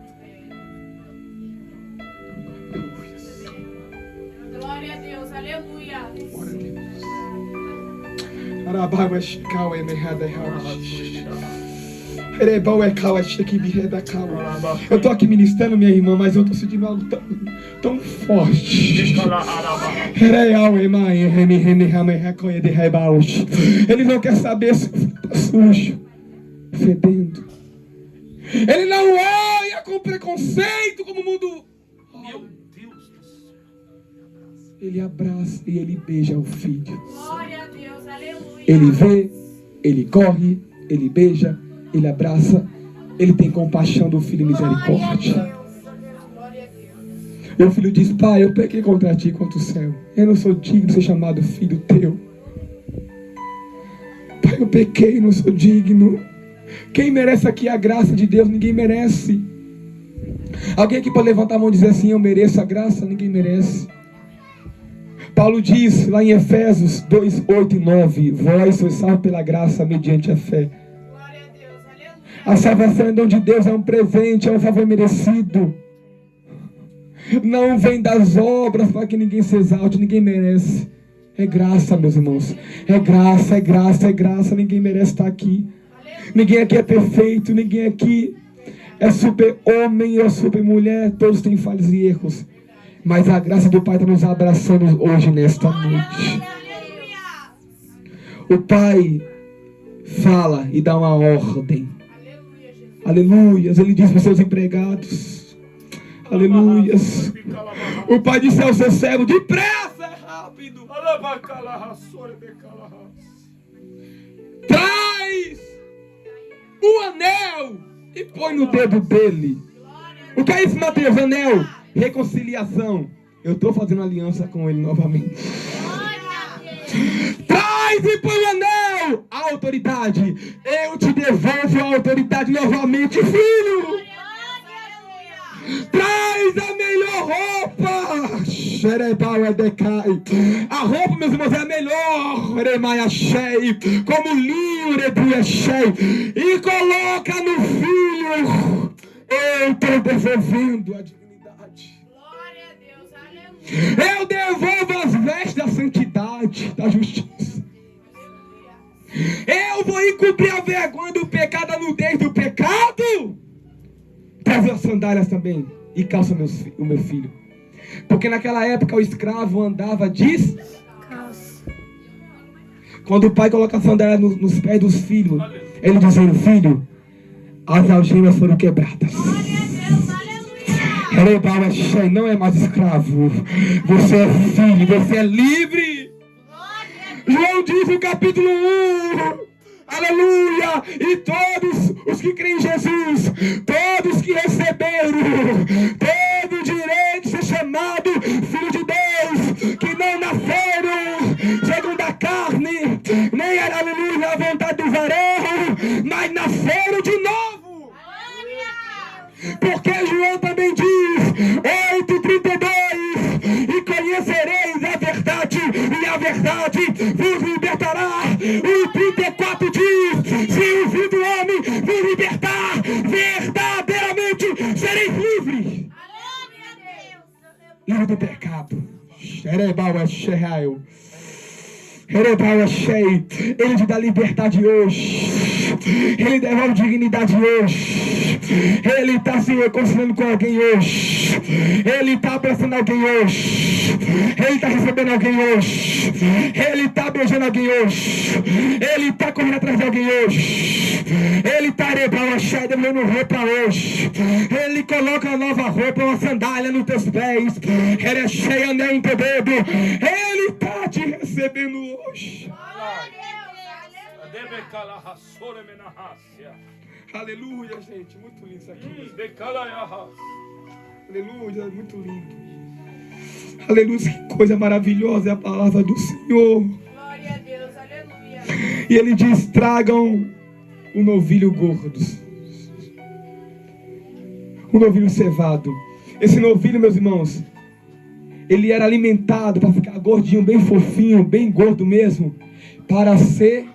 Glória a Deus. Aleluia. Eu estou aqui ministrando, minha irmã, mas eu estou sentindo algo tão forte. Ele não quer saber se está sujo, fedendo. Ele não olha com preconceito como o mundo. Meu Deus do céu. Ele abraça e ele beija o filho. Glória a Deus. Aleluia. Ele vê, ele corre, ele beija, ele abraça. Ele tem compaixão do filho e misericórdia. Glória a Deus. E o filho diz: pai, eu pequei contra ti, contra o céu. Eu não sou digno de ser chamado filho teu. Pai, eu pequei, não sou digno. Quem merece aqui a graça de Deus? Ninguém merece. Alguém aqui pode levantar a mão e dizer assim: eu mereço a graça? Ninguém merece. Paulo diz lá em Efésios 2, 8 e 9: vós sois salvos pela graça mediante a fé. Glória a Deus. Aleluia. A salvação é dom de Deus, é um presente, é um favor merecido. Não vem das obras para que ninguém se exalte, ninguém merece. É graça, meus irmãos. É graça, é graça, é graça. Ninguém merece estar aqui. Ninguém aqui é perfeito, ninguém aqui é super homem, é super mulher. Todos têm falhas e erros. Mas a graça do Pai está nos abraçando hoje, nesta noite. O Pai fala e dá uma ordem. Aleluias. Ele diz para os seus empregados: aleluias. O Pai disse ao seu servo: depressa, é rápido. Traz o anel e põe no dedo dele. O que é isso, Mateus? Anel. Reconciliação. Eu estou fazendo aliança com ele novamente. Traz e põe o anel. A autoridade. Eu te devolvo a autoridade novamente, filho. Traz a melhor roupa. A roupa, meus irmãos, é a melhor. Como linho, e coloca no filho. Eu estou devolvendo a dignidade. Glória a Deus. Aleluia. Eu devolvo as vestes da santidade, da justiça. Eu vou encobrir a vergonha do pecado, a nudez do pecado. Traz as sandálias também e calça o meu filho. Porque naquela época o escravo andava descalço. Quando o pai coloca a sandália nos pés dos filhos, ele dizendo: filho, as algemas foram quebradas. Aleluia. Não é mais escravo. Você é filho, você é livre. João diz no capítulo 1. Aleluia! E todos os que creem em Jesus, todos que receberam todo o direito de ser chamado filho de Deus, que não nasceram segundo a carne, nem aleluia, a vontade do varão, mas nasceram de novo. Porque João também diz, 8:32, e conhecereis a verdade, e a verdade vos libertará. O 34 diz, se o Filho do Homem vos libertar, verdadeiramente sereis livres. Livre do pecado. Ele te dá liberdade hoje. Ele devolve dignidade hoje. Ele está se reconciliando com alguém hoje. Ele está abraçando alguém hoje. Ele está recebendo alguém hoje. Ele está beijando alguém hoje. Ele está correndo atrás de alguém hoje. Ele está dando roupa hoje. Ele coloca uma nova roupa, uma sandália nos teus pés. Ele é cheio, anel em teu dedo. Ele está te recebendo hoje. Aleluia, gente. Muito lindo isso aqui. Aleluia, muito lindo. Aleluia, que coisa maravilhosa é a palavra do Senhor. Glória a Deus, aleluia. E ele diz: tragam um novilho gordo, um novilho cevado. Esse novilho, meus irmãos, ele era alimentado para ficar gordinho, bem fofinho, bem gordo mesmo, para ser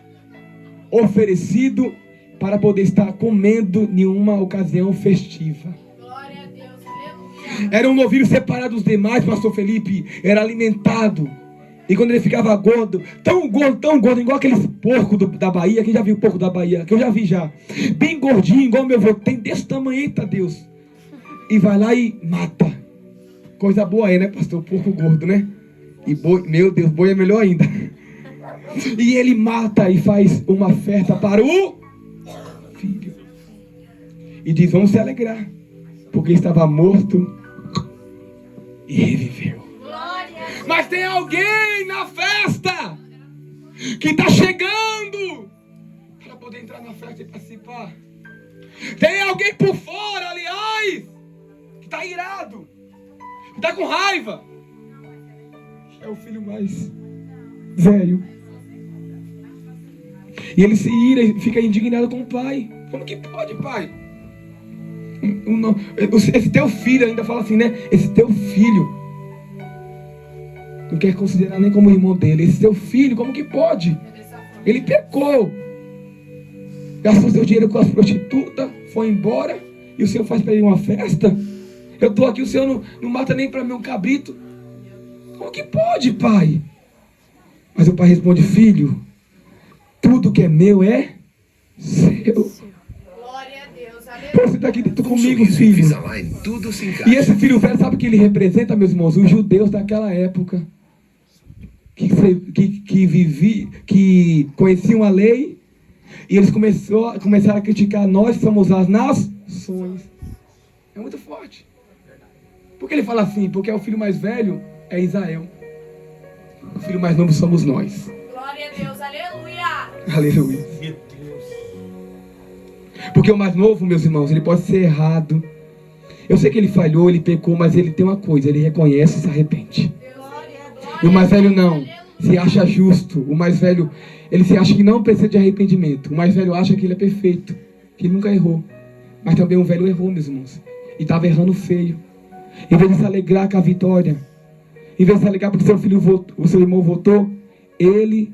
oferecido, para poder estar comendo em uma ocasião festiva. Glória a Deus, aleluia. Era um novilho separado dos demais, pastor Felipe. Era alimentado. E quando ele ficava gordo, tão gordo, igual aqueles porcos da Bahia. Quem já viu o porco da Bahia? Que eu já vi já. Bem gordinho, igual meu avô. Tem desse tamanho, eita Deus. E vai lá e mata. Coisa boa aí, né, pastor? Porco gordo, né? E boi, meu Deus, boi é melhor ainda. E ele mata e faz uma festa para o filho. E diz: vamos se alegrar, porque estava morto e reviveu. Mas tem alguém na festa que está chegando para poder entrar na festa e participar. Tem alguém por fora, aliás, que está irado, que está com raiva. É o filho mais velho. E ele se ira e fica indignado com o pai. Como que pode, pai? Esse teu filho, ainda fala assim, né? Esse teu filho, não quer considerar nem como irmão dele. Esse teu filho, como que pode? Ele pecou. Gastou seu dinheiro com as prostitutas, foi embora, e o Senhor faz para ele uma festa? Eu estou aqui, o Senhor não mata nem para mim um cabrito. Como que pode, pai? Mas o pai responde: filho, tudo que é meu é seu. Glória a Deus, aleluia. Você está aqui dentro comigo, filho. E esse filho velho, sabe o que ele representa, meus irmãos? Os judeus daquela época, que conheciam a lei, e eles começaram a criticar: nós somos as nações. É muito forte. Por que ele fala assim? Porque o filho mais velho é Israel, o filho mais novo somos nós. Glória a Deus, aleluia. Aleluia. Porque o mais novo, meus irmãos, ele pode ser errado. Eu sei que ele falhou, ele pecou, mas ele tem uma coisa: ele reconhece e se arrepende. E o mais velho não, se acha justo. O mais velho, ele se acha que não precisa de arrependimento. O mais velho acha que ele é perfeito, que ele nunca errou. Mas também o velho errou, meus irmãos, e estava errando feio. Em vez de se alegrar com a vitória, em vez de se alegrar porque seu filho votou, o seu irmão votou, ele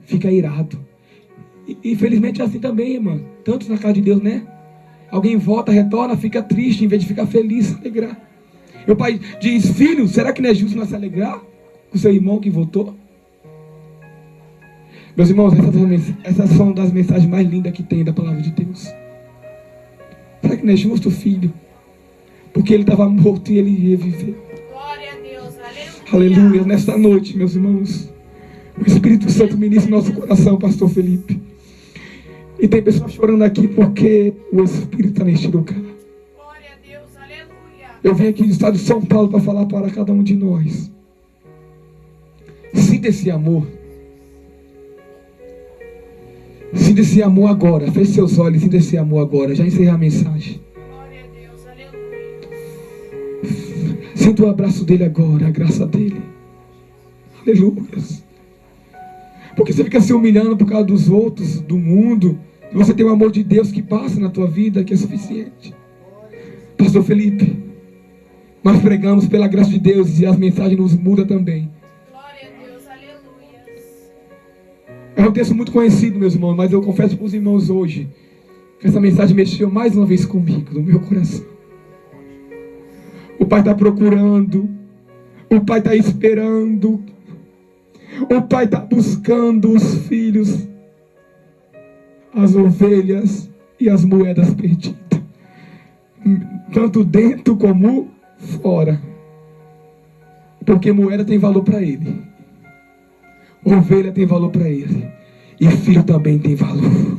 fica irado. E infelizmente é assim também, irmão. Tanto na casa de Deus, né? Alguém vota, retorna, fica triste, em vez de ficar feliz, se alegrar. Meu pai diz: filho, será que não é justo nós se alegrar com o seu irmão que votou? Meus irmãos, essas são das mensagens mais lindas que tem da palavra de Deus. Será que não é justo, filho? Porque ele estava morto e ele reviveu. Glória a Deus, aleluia. Aleluia. Nesta noite, meus irmãos, O Espírito Santo ministra no nosso coração, pastor Felipe. E tem pessoas chorando aqui porque o Espírito está neste lugar. Glória a Deus, aleluia. Eu vim aqui do estado de São Paulo para falar para cada um de nós. Sinta esse amor. Sinta esse amor agora. Feche seus olhos e sinta esse amor agora. Já encerrei a mensagem. Glória a Deus, aleluia. Sinta o abraço dele agora, a graça dele. Aleluia. Porque você fica se humilhando por causa dos outros, do mundo. E você tem o amor de Deus que passa na tua vida, que é suficiente. Pastor Felipe, nós pregamos pela graça de Deus e as mensagens nos mudam também. Glória a Deus, aleluia. É um texto muito conhecido, meus irmãos, mas eu confesso para os irmãos hoje que essa mensagem mexeu mais uma vez comigo, no meu coração. O Pai está procurando, o Pai está esperando, o Pai está buscando os filhos, as ovelhas e as moedas perdidas, tanto dentro como fora, porque moeda tem valor para Ele, ovelha tem valor para Ele, e filho também tem valor.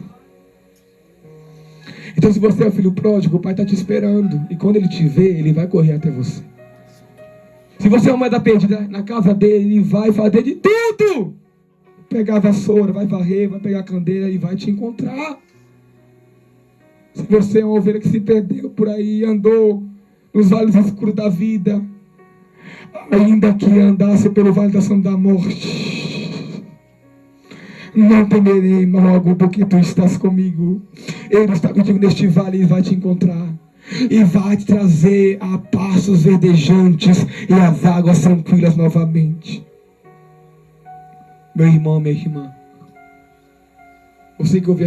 Então, se você é o filho pródigo, o Pai está te esperando, e quando Ele te vê, Ele vai correr até você. Se você é uma moeda perdida na casa dele, Ele vai fazer de tudo. Pegar a vassoura, vai varrer, vai pegar a candeia e vai te encontrar. Se você é uma ovelha que se perdeu por aí, andou nos vales escuros da vida, ainda que andasse pelo vale da sombra da morte, não temerei mal algum, porque tu estás comigo. Ele está contigo neste vale e vai te encontrar. E vai te trazer a pastos verdejantes e as águas tranquilas novamente. Meu irmão, minha irmã, você que ouviu essa